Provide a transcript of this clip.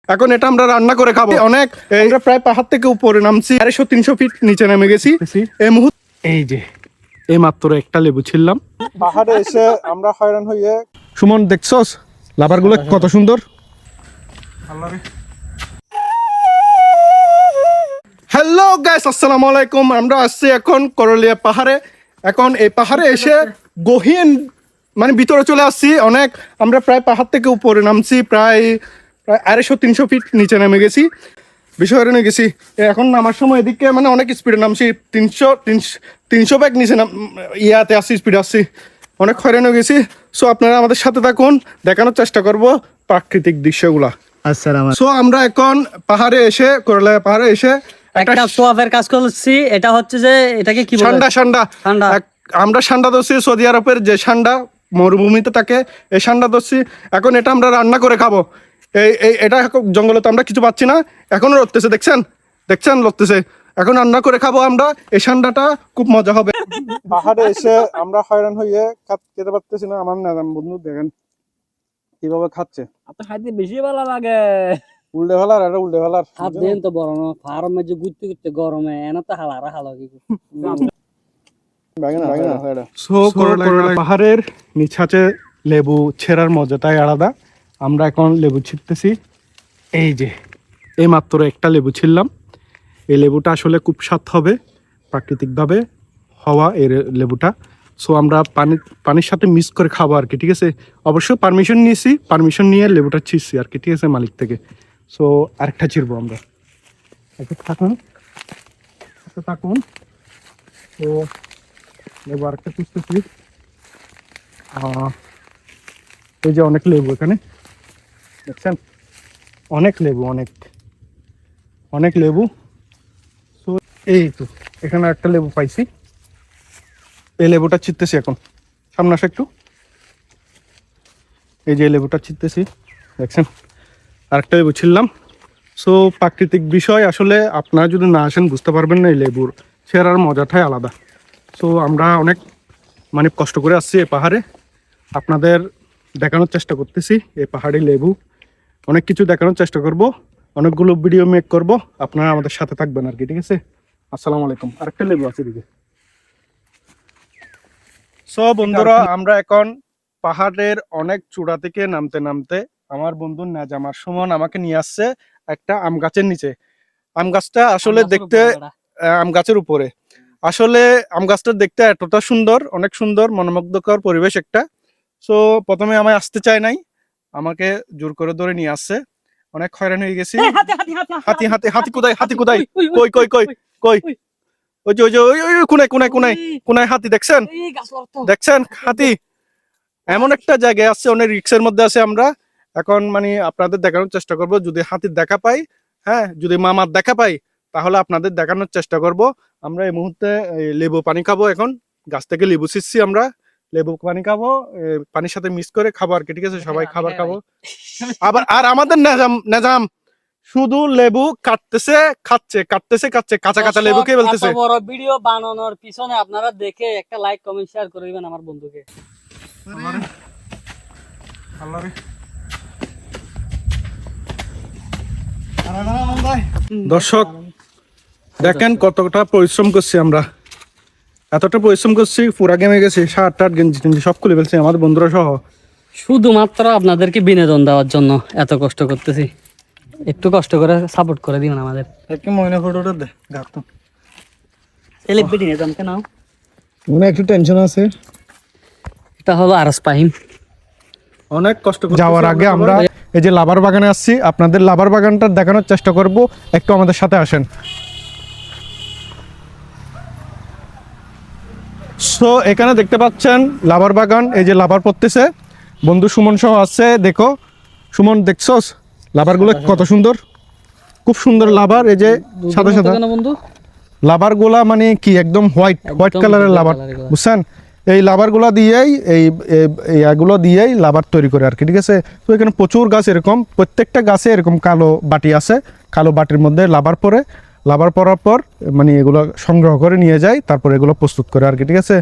এখন এটা আমরা রান্না করে খাবো। অনেক আমরা প্রায় পাহাড় থেকে উপরে নামছি, 250-300 ফিট নিচে নেমে গেছি এই মুহূর্তে। এই যে এই মাত্র একটা লেবু ছিললাম পাহাড়ে এসে আমরা হয়রান হয়ে। সুমন দেখছস লাভারগুলো কত সুন্দর। হ্যালো গাইস, আসসালামু আলাইকুম। আমরা আসছি এখন করলিয়া পাহাড়ে। এখন এই পাহাড়ে এসে গহীন মানে ভিতরে চলে আসছি অনেক। আমরা প্রায় পাহাড় থেকে উপরে নামছি, প্রায় 250-300 ফিট নিচে নেমে গেছি, বিষয় হয়ে গেছি। এখন নামার সময় এদিকে মানে অনেক স্পিডে নামছি, 300 ব্যাগ নিচে ইয়াতে আসছি, স্পিডে আসছি, অনেক হয়রান হয়ে গেছি। সো আপনারা আমাদের সাথে থাকুন, দেখানোর চেষ্টা করব প্রাকৃতিক দৃশ্যগুলা। সো আমরা এখন পাহাড়ে এসে করলিয়া পাহাড়ে এসে একটা সোয়াবের কাজ করছি। এটা হচ্ছে যে এটাকে কি বলে? ঠান্ডা। আমরা ঠান্ডা ধরছি, সৌদি আরবের যে ঠান্ডা মরুভূমিতে থাকে এই ঠান্ডা ধরছি। এখন এটা আমরা রান্না করে খাবো। এটা জঙ্গলে তো আমরা কিছু পাচ্ছি না, এখনো লড়তেছে, দেখছেন লড়তেছে। এখন রান্না করে খাবো আমরা, এই ঠান্ডাটা খুব মজা হবে। পাহাড়ে এসে আমরা হয়রান হয়ে খেতে পারতেছি না। আমার নাজাম বন্ধু দেখেন কিভাবে খাচ্ছে। আপনার খাইতে বেশি ভালো লাগে। উল্টে ফেলার এটা উল্টে ফেলার হাত দেন তো বড় না, ফার্মে যে ঘুরতে গরমে এনে তো হালারা হালা কি পাহাড়ের নিচে লেবু ছেঁড়ার মজাটাই আলাদা। আমরা এখন লেবু ছিঁড়তেছি। এই যে এই মাত্র একটা লেবু ছিঁড়লাম। এই লেবুটা আসলে খুব স্বাদ হবে, প্রাকৃতিকভাবে হওয়া এই লেবুটা। সো আমরা পানির সাথে মিক্স করে খাবো আর কি, ঠিক আছে। অবশ্যই পারমিশন নিয়ে লেবুটা ছিঁড়ছি আর কি, ঠিক আছে, মালিক থেকে। সো আরেকটা ছিঁড়বো আমরা। থাকুন তো লেবু আরেকটা খুঁজতেছি। এই যে অনেক লেবু এখানে দেখছেন, অনেক লেবু। তো এই তো এখানে একটা লেবু পাইছি, এই লেবুটা ছিঁড়তেছি এখন। সামনে আসো একটু। এই যে লেবুটা ছিঁড়তেছি, দেখছেন আরেকটা লেবু ছিঁড়লাম। সো প্রাকৃতিক বিষয় আসলে আপনারা যদি না আসেন বুঝতে পারবেন না এই লেবুর ছেঁড়ার মজাটাই আলাদা। সো আমরা অনেক মানে কষ্ট করে আসছি এই পাহাড়ে, আপনাদের দেখানোর চেষ্টা করতেছি। এই পাহাড়ি লেবু অনেক কিছু দেখানোর চেষ্টা করব, অনেকগুলো ভিডিও মেক করব, আপনারা আমাদের সাথে থাকবেন আর কি, ঠিক আছে। আসসালামু আলাইকুম। আরেকটা লেবু আছে দিকে। সো বন্ধুরা, আমরা এখন পাহাড়ের অনেক চূড়া থেকে নামতে আমার বন্ধু নাজামার সুমন আমাকে নিয়ে আসছে একটা আম গাছের নিচে। আম গাছটা আসলে দেখতে আম গাছের উপরে, আসলে আম গাছটা দেখতে এতটা সুন্দর, অনেক সুন্দর মনোমুগ্ধকর পরিবেশ একটা। সো প্রথমে আমায় আসতে চায় নাই, আমাকে জোর করে ধরে নিয়ে আসছে। অনেক হয়রান হয়ে গেছি। হাতি কোথায় কই ওই যে কোনায় হাতি দেখছেন হাতি এমন একটা জায়গায় আছে, অনেক রিক্সের মধ্যে আছে আমরা এখন। মানে আপনাদের দেখানোর চেষ্টা করব, যদি হাতির দেখা পাই, হ্যাঁ যদি মামার দেখা পাই, তাহলে আপনাদের দেখানোর চেষ্টা করব। আমরা এই মুহূর্তে লেবু পানি খাবো। এখন গাছ থেকে লেবু ছিঁড়ছি আমরা, লেবু পানি খাবো, পানির সাথে মিক্স করে খাবো আর কি, ঠিক আছে। সবাই খাবার খাবো। আবার আর আমাদের নাজাম শুধু লেবু কাটতেছে কাঁচা লেবু কে বলতেছে। বড় ভিডিও বানানোর পিছনে আপনারা দেখে একটা লাইক কমেন্ট শেয়ার করে দিবেন আমার বন্ধুকে। দর্শক দেখেন কতটা পরিশ্রম করছি আমরা, এতটা পরিশ্রম করছি, পুরা গেমে গেছি, শার্ট টার্ট গেঞ্জি সব খুলে ফেলছি আমাদের বন্ধুরা সহ। শুধুমাত্র আপনাদেরকে বিনোদন দেওয়ার জন্য এত কষ্ট করতেছি, একটু কষ্ট করে সাপোর্ট করে দিবেন আমাদের। সেলিব্রিটি নিয়ে জমকে নাও, মনে একটু টেনশন আছে। এটা হলো আরস পাহিম। অনেক কষ্ট যাওয়ার আগে আমরা এই যে লাভার বাগানে আসছি, আপনাদের লাভার বাগানটা দেখানোর চেষ্টা করব, একটু আমাদের সাথে আসেন। সো এখানে দেখতে পাচ্ছেন লাভার বাগান, এই যে লাভার পড়তেছে, বন্ধু সুমন সহ আসছে। দেখো সুমন, দেখছস লাভার গুলো কত সুন্দর, খুব সুন্দর লাভার। এই যে সাদা বন্ধু লাভার গুলা মানে কি একদম হোয়াইট কালারের লাভার, বুঝছেন। এই লাভার গুলা দিয়েই এগুলো দিয়েই লাভার তৈরি করে আর কি, ঠিক আছে। তো এখানে প্রচুর গাছ, এরকম প্রত্যেকটা গাছে এরকম কালো বাটি আছে, কালো বাটির মধ্যে লাভার পড়ার পর মানে এগুলো সংগ্রহ করে নিয়ে যায়, তারপর এগুলো প্রস্তুত করে আর কি, ঠিক আছে।